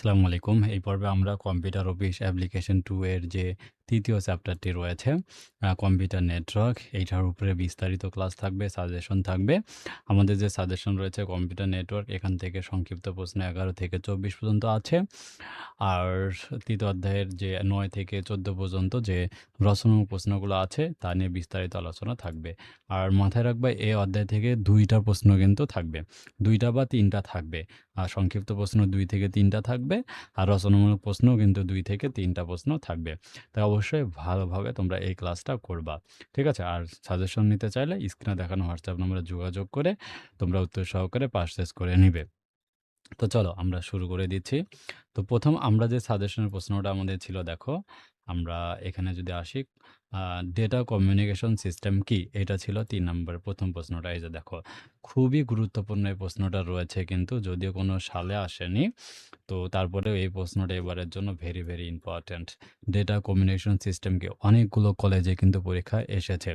আসসালামু আলাইকুম। এই পর্বে আমরা কম্পিউটার অফিস অ্যাপ্লিকেশন 2 এর যে ৩য় চ্যাপ্টারটি রয়েছে, কম্পিউটার নেটওয়ার্ক, এইটার উপরে বিস্তারিত ক্লাস থাকবে, সাজেশন থাকবে। আমাদের যে সাজেশন রয়েছে কম্পিউটার নেটওয়ার্ক, এখান থেকে সংক্ষিপ্ত প্রশ্ন ১১ থেকে ২৪ পর্যন্ত আছে। আর ৩য় অধ্যায়ের যে ৯ থেকে ১৪ পর্যন্ত যে রচনামূলক প্রশ্নগুলো আছে, তা নিয়ে বিস্তারিত আলোচনা থাকবে। আর মাথায় রাখবা এই অধ্যায় থেকে ২টা প্রশ্ন কিন্তু থাকবে। ২টা বা ৩টা থাকবে। আর সংক্ষিপ্ত প্রশ্ন ২ থেকে ৩টা থাকবে। আর রচনামূলক প্রশ্নও কিন্তু ২ থেকে ৩টা প্রশ্ন থাকবে। তাই অবশ্যই ভালোভাবে তোমরা এই ক্লাসটা করবা। ঠিক আছে? আর সাজেশন নিতে চাইলে স্ক্রিনে দেখানো হোয়াটসঅ্যাপ নম্বরে যোগাযোগ করে তোমরা উত্তর সহকারে পারচেজ করে নিবে। তো চলো আমরা শুরু করে দিচ্ছি। তো ১ম আমরা যে সাজেশনের প্রশ্নটা আমাদের ছিল দেখো, আমরা এখানে যদি আসি, ডেটা কমিউনিকেশন সিস্টেম কি? এটা ছিল ৩ নম্বরের ১ম প্রশ্নটা। এই যে দেখো, খুবই গুরুত্বপূর্ণ এই প্রশ্নটা রয়েছে কিন্তু যদিও কোনো সালে আসেনি। তো তারপরেও এই প্রশ্নটা এবারের জন্য very, very important. Data communication system কি? অনেকগুলো কলেজে কিন্তু পরীক্ষায় এসেছে।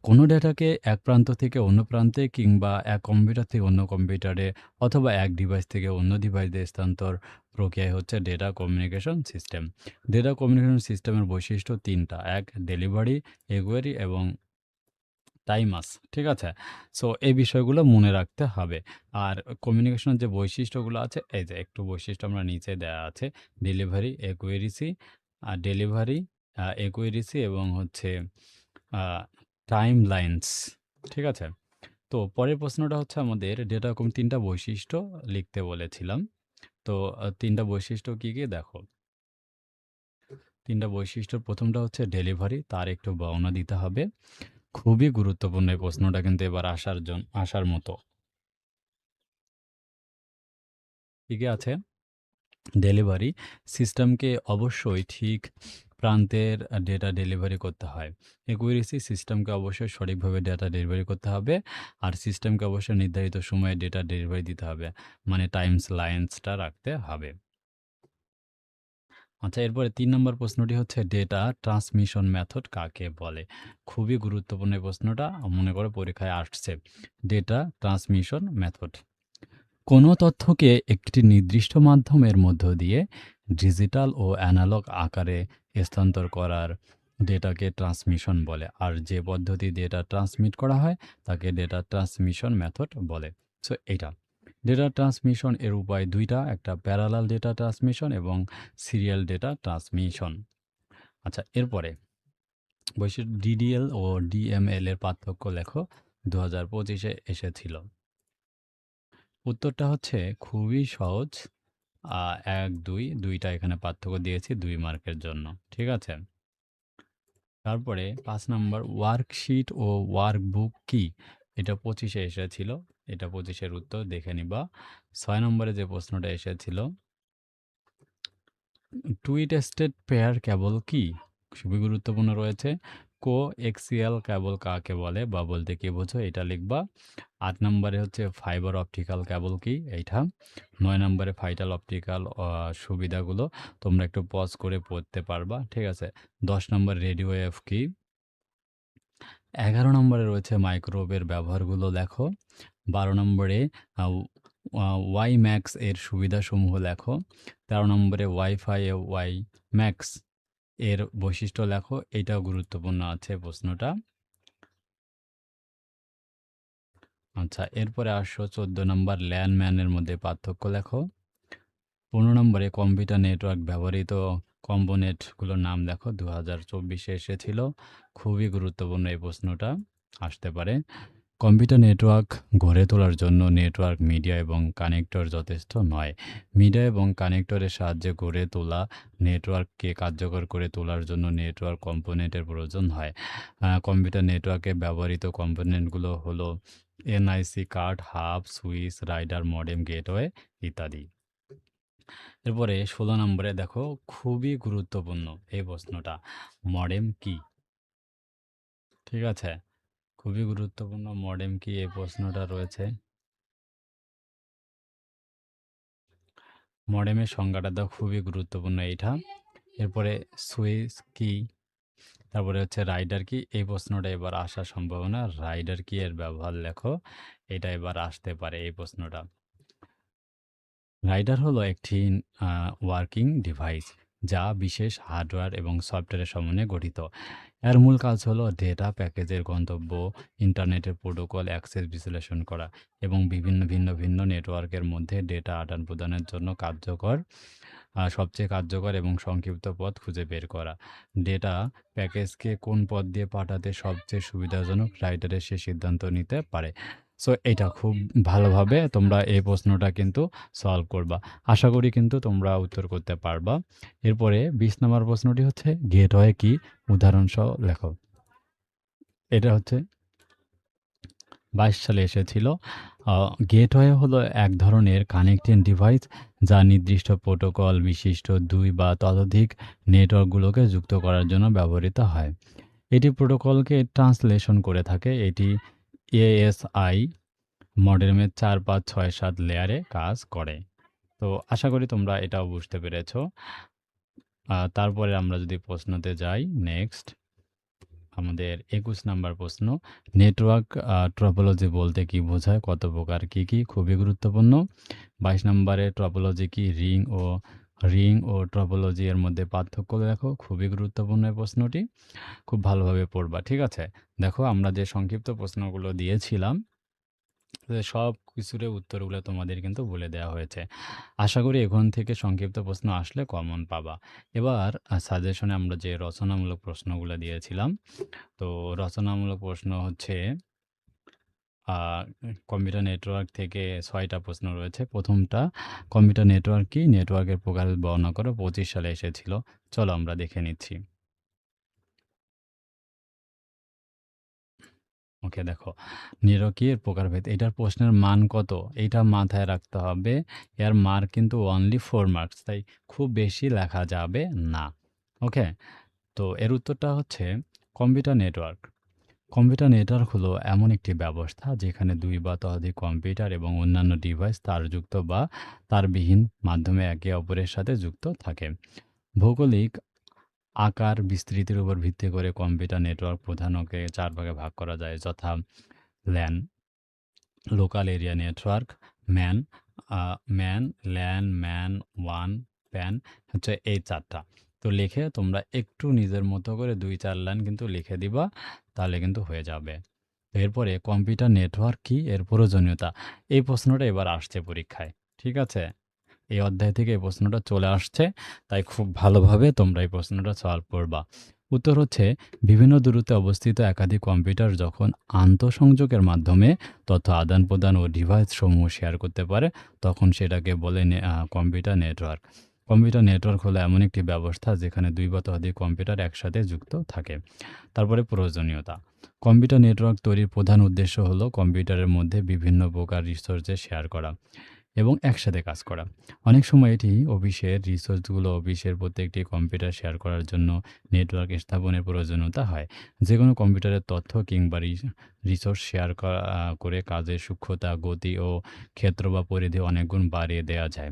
কোনো ডেটাকে এক প্রান্ত থেকে অন্য প্রান্তে কিংবা এক কম্পিউটার থেকে অন্য কম্পিউটারে অথবা এক ডিভাইস থেকে অন্য ডিভাইসে স্থানান্তর প্রক্রিয়াই হচ্ছে data communication system. Data communication সিস্টেমের বৈশিষ্ট্য ৩টা। ডেলিভারি, এগুয়ারি এবং টাইমাস। ঠিক আছে? সো এই বিষয়গুলো মনে রাখতে হবে। আর কমিউনিকেশনের যে বৈশিষ্ট্যগুলো আছে, এই যে একটু বৈশিষ্ট্য আমরা নিচে দেয়া আছে। ডেলিভারি, একুয়েরিসি, ডেলিভারি, একুয়েরিসি এবং হচ্ছে আ টাইমলাইনস। ঠিক আছে? তো পরের প্রশ্নটা হচ্ছে আমাদের ডেটা ৩টা বৈশিষ্ট্য লিখতে বলেছিলাম। তো ৩টা বৈশিষ্ট্য কি, কি দেখো। ৩টা বৈশিষ্ট্যর ১মটা হচ্ছে ডেলিভারি, তার একটু বর্ণনা দিতে হবে। খুবই গুরুত্বপূর্ণ এই প্রশ্নটা কিন্তু এবার আসার মতো। ঠিকই আছে? ডেলিভারি সিস্টেমকে অবশ্যই ঠিক প্রান্তের ডেটা ডেলিভারি করতে হয়। একুরেসি সিস্টেমকে অবশ্যই সঠিকভাবে ডেটা ডেলিভারি করতে হবে। আর সিস্টেমকে অবশ্যই নির্ধারিত সময়ে ডেটা ডেলিভারি দিতে হবে। মানে টাইমস লাইন্সটা রাখতে হবে। আচ্ছা, এরপরে ৩ নম্বর প্রশ্নটি হচ্ছে ডেটা ট্রান্সমিশন মেথড কাকে বলে? খুবই গুরুত্বপূর্ণ এই প্রশ্নটা, মনে করো পরীক্ষায় আসছে। Data transmission method. কোনো তথ্যকে একটি নির্দিষ্ট মাধ্যমের মধ্য দিয়ে ডিজিটাল ও অ্যানালগ আকারে স্থানান্তর করার ডেটাকে ট্রান্সমিশন বলে। আর যে পদ্ধতি ডেটা ট্রান্সমিট করা হয় তাকে ডেটা ট্রান্সমিশন মেথড বলে। সো এইটা ডেটা ট্রান্সমিশন এর উপায় ২টা, একটা প্যারালাল ডেটা ট্রান্সমিশন এবং সিরিয়াল ডেটা ট্রান্সমিশন। আচ্ছা, এরপরে বৈশিষ্ট্য ডিডিএল ও ডিএমএল এর পার্থক্য লেখো, ২০২৫-এ এসেছিল। উত্তরটা হচ্ছে খুবই সহজ। ১, ২ টা এখানে পার্থক্য দিয়েছি ২ মার্কের জন্য। ঠিক আছে? তারপরে ৫ নাম্বার ওয়ার্কশিট ও ওয়ার্কবুক কি? এটা ২৫-এ এসেছিল। এটা ২৫-এর উত্তর দেখে নিবা। ৬ নম্বরে যে প্রশ্নটা এসেছিল, টুইটেস্টেড পেয়ার কেবল কি? খুবই গুরুত্বপূর্ণ রয়েছে। কোএক্সিয়াল কেবল কাকে বলে বা বলতে কি বোঝো? এটা লিখবা। ৮ নম্বরে হচ্ছে ফাইবার অপটিক্যাল কেবল কি? এইটা। ৯ নম্বরে ভাইটাল অপটিক্যাল সুবিধাগুলো তোমরা একটু পজ করে পড়তে পারবা। ঠিক আছে? ১০ নম্বর রেডিও ওয়েভ কি? ১১ নম্বরে রয়েছে মাইক্রোওয়েভের ব্যবহারগুলো লেখো। ১২ নম্বরে আ ওয়াইম্যাক্স এর সুবিধাসমূহ লেখো। ১৩ নম্বরে ওয়াইফাই এ ওয়াইম্যাক্স এর বৈশিষ্ট্য লেখো। এইটাও গুরুত্বপূর্ণ আছে প্রশ্নটা। আচ্ছা, এরপরে আসো ১৪ নম্বর ল্যান্ডম্যানের মধ্যে পার্থক্য লেখো। ১৫ নম্বরে কম্পিউটার নেটওয়ার্ক ব্যবহৃত কম্পোনেন্টগুলোর নাম লেখো। ২০২৪-এ এসেছিল। খুবই গুরুত্বপূর্ণ এই প্রশ্নটা আসতে পারে। কম্পিউটার নেটওয়ার্ক গড়ে তোলার জন্য নেটওয়ার্ক মিডিয়া এবং কানেক্টর যথেষ্ট নয়। মিডিয়া এবং কানেক্টরের সাহায্যে গড়ে তোলা নেটওয়ার্ককে কার্যকর করে তোলার জন্য নেটওয়ার্ক কম্পোনেন্টের প্রয়োজন হয়। কম্পিউটার নেটওয়ার্কে ব্যবহৃত কম্পোনেন্টগুলো হলো NIC card, hub, switch, writer, modem, gateway ইত্যাদি। এরপরে ১৬ নম্বরে দেখো, খুবই গুরুত্বপূর্ণ এই প্রশ্নটা। মডেম কি? ঠিক আছে? খুবই গুরুত্বপূর্ণ মডেম কি এই প্রশ্নটা রয়েছে। মডেমের সংজ্ঞাটা দাও, খুবই গুরুত্বপূর্ণ এইটা। এরপরে সুইচ কি? তারপরে হচ্ছে রাইডার কি? এই প্রশ্নটা এবার আসার সম্ভাবনা। রাইডার কি এর ব্যবহার লেখো। এটা এবার আসতে পারে এই প্রশ্নটা। রাইডার হলো একটি ওয়ার্কিং ডিভাইস যা বিশেষ হার্ডওয়্যার এবং সফটওয়্যারের সমন্বয়ে গঠিত। এর মূল কাজ হলো ডেটা প্যাকেজের গন্তব্য, ইন্টারনেটের প্রোটোকল অ্যাক্সেস বিশ্লেষণ করা এবং বিভিন্ন ভিন্ন নেটওয়ার্কের মধ্যে ডেটা আদান-প্রদানের জন্য সবচেয়ে কার্যকর এবং সংক্ষিপ্ত পথ খুঁজে বের করা। ডেটা প্যাকেজকে কোন পথ দিয়ে পাঠাতে সবচেয়ে সুবিধাজনক রাইডারের সে সিদ্ধান্ত নিতে পারে। সো এটা খুব ভালোভাবে তোমরা এই প্রশ্নটা কিন্তু সলভ করবা। আশা করি কিন্তু তোমরা উত্তর করতে পারবা। এরপরে ২০ নম্বর প্রশ্নটি হচ্ছে গেটওয়ে কি? উদাহরণসহ লেখো। এটা হচ্ছে ২২ সালে এসেছিল। গেটওয়ে হলো এক ধরনের কানেক্টিং ডিভাইস যা নির্দিষ্ট প্রোটোকল বিশিষ্ট ২ বা ততোধিক নেটওয়ার্কগুলোকে যুক্ত করার জন্য ব্যবহৃত হয়। এটি প্রোটোকলকে ট্রান্সলেশন করে থাকে। এটি এএসআই মডেমের ৪, ৫, ৬, ৭ লেয়ারে কাজ করে। তো আশা করি তোমরা এটাও বুঝতে পেরেছ। তারপরে আমরা যদি প্রশ্নতে যাই, নেক্সট আমাদের ২১ নাম্বার প্রশ্ন, নেটওয়ার্ক টপোলজি বলতে কি বোঝায়? কত প্রকার? কি, কি? খুবই গুরুত্বপূর্ণ। ২২ নম্বরে টপোলজি কি? রিং ও টপোলজি এর মধ্যে পার্থক্য লেখো। খুবই গুরুত্বপূর্ণ এই প্রশ্নটি। খুব ভালোভাবে পড়বা, ঠিক আছে? দেখো আমরা যে সংক্ষিপ্ত প্রশ্নগুলো দিয়েছিলাম সব কিছুর উত্তরগুলো তোমাদের কিন্তু বলে দেওয়া হয়েছে। আশা করি এখান থেকে সংক্ষিপ্ত প্রশ্ন আসলে কমন পাবা। এবার সাজেশনে আমরা যে রচনামূলক প্রশ্নগুলো দিয়েছিলাম, তো রচনামূলক প্রশ্ন হচ্ছে কম্পিউটার নেটওয়ার্ক থেকে ৬টা প্রশ্ন রয়েছে। প্রথমটা, কম্পিউটার নেটওয়ার্ক কি? নেটওয়ার্কের প্রকারভেদ বর্ণনা করো। ২৫ সালে এসেছিল। চলো আমরা দেখে নিচ্ছি। ওকে, দেখো নিরকীর প্রকারভেদ, এটার প্রশ্নের মান কত? এইটা মাথায় রাখতে হবে। এর মার্ক কিন্তু অনলি 4 মার্কস, তাই খুব বেশি লেখা যাবে না। ওকে, তো এর উত্তরটা হচ্ছে কম্পিউটার নেটওয়ার্ক। কম্পিউটার নেটওয়ার্ক হলো এমন একটি ব্যবস্থা যেখানে ২ বা ততোধিক কম্পিউটার এবং অন্যান্য ডিভাইস তারযুক্ত বা তারবিহীন মাধ্যমে একে অপরের সাথে যুক্ত থাকে। ভৌগোলিক আকার বিস্তৃতির উপর ভিত্তি করে কম্পিউটার নেটওয়ার্ক প্রধানকে ৪ ভাগে ভাগ করা যায়, যথা LAN, local area network, man, LAN, man, one, pan, হচ্ছে এই ৪টা। তো লিখে তোমরা একটু নিজের মতো করে ২-৪ লাইন কিন্তু লিখে দিবা, তাহলে কিন্তু হয়ে যাবে। এরপরে কম্পিউটার নেটওয়ার্ক কি? এর প্রয়োজনীয়তা। এই প্রশ্নটা এবার আসছে পরীক্ষায়, ঠিক আছে? এই অধ্যায় থেকে এই প্রশ্নটা চলে আসছে, তাই খুব ভালোভাবে তোমরা এই প্রশ্নটা সলভ করবা। উত্তর হচ্ছে বিভিন্ন দূরত্বে অবস্থিত একাধিক কম্পিউটার যখন আন্তঃসংযোগের মাধ্যমে তথ্য আদান-প্রদান ও ডিভাইস সমূহ শেয়ার করতে পারে, তখন সেটাকে বলে কম্পিউটার নেটওয়ার্ক। কম্পিউটার নেটওয়ার্ক হলো এমন একটি ব্যবস্থা যেখানে ২ বা ততোধিক কম্পিউটার একসাথে যুক্ত থাকে। তারপরে প্রয়োজনীয়তা। কম্পিউটার নেটওয়ার্ক তৈরির প্রধান উদ্দেশ্য হলো কম্পিউটারের মধ্যে বিভিন্ন প্রকার রিসোর্সেস শেয়ার করা এবং একসাথে কাজ করা। অনেক সময় এটি অফিসের প্রত্যেকটি কম্পিউটার শেয়ার করার জন্য নেটওয়ার্ক স্থাপনের প্রয়োজনীয়তা হয়। যেকোনো কম্পিউটারের তথ্য কিংবা রিসোর্স শেয়ার করে কাজের সূক্ষ্মতা, গতি ও ক্ষেত্র বা পরিধি অনেক গুণ বাড়িয়ে দেওয়া যায়।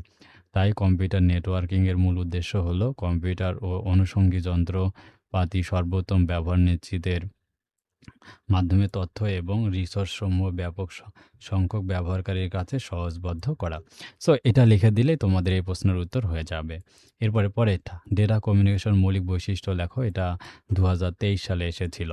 তাই কম্পিউটার নেটওয়ার্কিংয়ের মূল উদ্দেশ্য হলো কম্পিউটার ও অনুষঙ্গী যন্ত্রপাতি সর্বোত্তম ব্যবহার নিশ্চিতের মাধ্যমে তথ্য এবং রিসোর্স সমূহ ব্যাপক সংখ্যক ব্যবহারকারীর কাছে সহজবদ্ধ করা। সো এটা লিখে দিলে তোমাদের এই প্রশ্নের উত্তর হয়ে যাবে। এরপরে পরেরটা, ডেটা কমিউনিকেশন মৌলিক বৈশিষ্ট্য লেখো। এটা ২০২৩ সালে এসেছিল।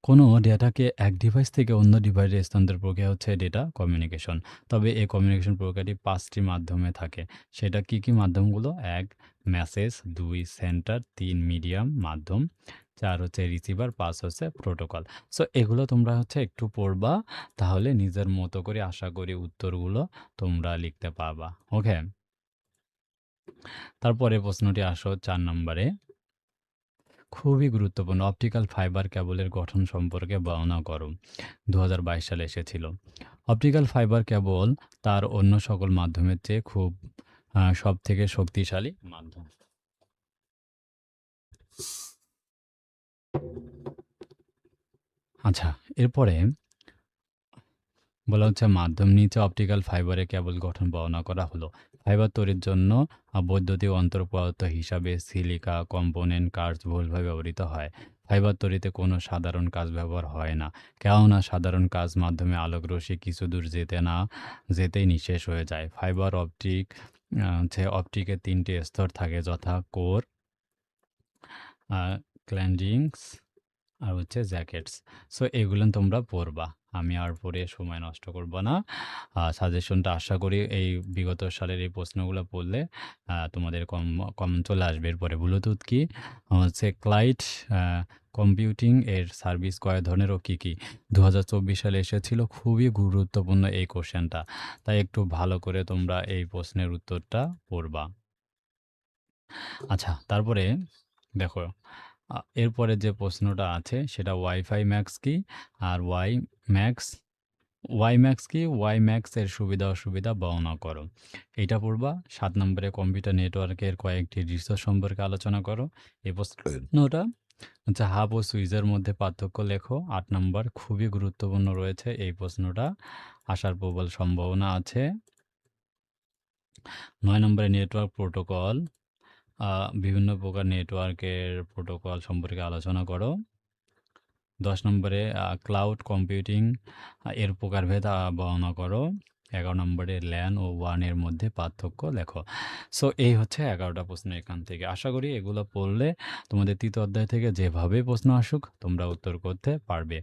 কোনো ডেটাকে এক ডিভাইস থেকে অন্য ডিভাইসে স্থানান্তর প্রক্রিয়া হচ্ছে ডেটা কমিউনিকেশন। তবে এই কমিউনিকেশন প্রক্রিয়াটি ৫টি মাধ্যমে থাকে। সেটা কি, কি মাধ্যমগুলো? ১ মেসেজ, ২ সেন্টার, ৩ মিডিয়াম মাধ্যম, ৪ হচ্ছে রিসিভার, ৫ হচ্ছে প্রোটোকল। সো এগুলো তোমরা হচ্ছে একটু পড়বা, তাহলে নিজের মতো করে আশা করি উত্তরগুলো তোমরা লিখতে পারবা। ওকে, তারপরে প্রশ্নটি আসো ৪ নম্বরে। খুবই গুরুত্বপূর্ণ, অপটিক্যাল ফাইবার কেবলের গঠন সম্পর্কে বর্ণনা করো। ২০২২ সালে এসেছিল। অপটিক্যাল ফাইবার কেবল তার অন্য সকল মাধ্যমের চেয়ে সবথেকে শক্তিশালী মাধ্যম। আচ্ছা, এরপরে বলা হচ্ছে মাধ্যম নিচে অপটিক্যাল ফাইবারের কেবল গঠন বর্ণনা করা হলো। ফাইবার তৈরির জন্য বৈদ্যুতিক অন্তর্পদার্থ হিসাবে সিলিকা কম্পোনেন্ট কার্স বহুলভাবে ব্যবহৃত হয়। ফাইবার তৈরিতে কোনো সাধারণ কাজ ব্যবহার হয় না। কেননা সাধারণ কাজ মাধ্যমে আলোক রশ্মি কিছু দূর যেতেই নিঃশেষ হয়ে যায়। ফাইবার অপটিকের ৩ টি স্তর থাকে যথা কোর, আ ক্ল্যাডিংস আর জ্যাকেটস। সো এগুলো তোমরা পড়বা। আমি আর পড়ে সময় নষ্ট করব না। সাজেশনটা আশা করি এই বিগত সালের এই প্রশ্নগুলো পড়লে তোমাদের কমন চলে আসবে। এরপরে ব্লুটুথ কি? ক্লাউড আ কম্পিউটিং এর সার্ভিস কয় ধরনের ও কী, কী? ২০২৪ সালে এসেছিল। খুবই গুরুত্বপূর্ণ এই কোশ্চেনটা। তাই একটু ভালো করে তোমরা এই প্রশ্নের উত্তরটা পড়বা। আচ্ছা, তারপরে দেখো এরপরে যে প্রশ্নটা আছে সেটা ওয়াইফাই ম্যাক্স কি? আর ওয়াইম্যাক্স কি? ওয়াইম্যাক্স এর সুবিধা অসুবিধা বর্ণনা করো। এইটা পড়বা। ৭ নম্বরে কম্পিউটার নেটওয়ার্কের কয়েকটি রিসোর্স সম্পর্কে আলোচনা করো। এই প্রশ্নটা হাব ও সুইচের মধ্যে পার্থক্য লেখো। ৮ নম্বর খুবই গুরুত্বপূর্ণ রয়েছে এই প্রশ্নটা, আসার প্রবল সম্ভাবনা আছে। ৯ নম্বরে নেটওয়ার্ক প্রোটোকল, বিভিন্ন প্রকার নেটওয়ার্কের প্রোটোকল সম্পর্কে আলোচনা করো। ১০ নম্বরে ক্লাউড কম্পিউটিং এর প্রকারভেদ বর্ণনা করো। ১১ নম্বরে ল্যান ও ওয়ান এর মধ্যে পার্থক্য লেখো। সো এই হচ্ছে ১১টা প্রশ্ন এখান থেকে। আশা করি এগুলো পড়লে তোমাদের ৩য় অধ্যায় থেকে যেভাবে প্রশ্ন আসুক তোমরা উত্তর করতে পারবে।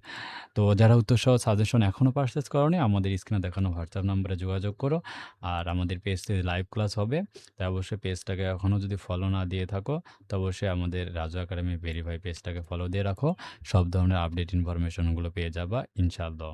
তো যারা উত্তরসহ সাজেশন এখনও পারচেজ করোনি, আমাদের স্ক্রিনে দেখানো হোয়াটসঅ্যাপ নম্বরে যোগাযোগ করো। আর আমাদের পেজে লাইভ ক্লাস হবে, তাই অবশ্যই পেজটাকে এখনও যদি ফলো না দিয়ে থাকো তো অবশ্যই আমাদের রাজু একাডেমি ভেরিফাই পেজটাকে ফলো দিয়ে রাখো। সব ধরনের আপডেট ইনফরমেশনগুলো পেয়ে যাবা ইনশাআল্লাহ।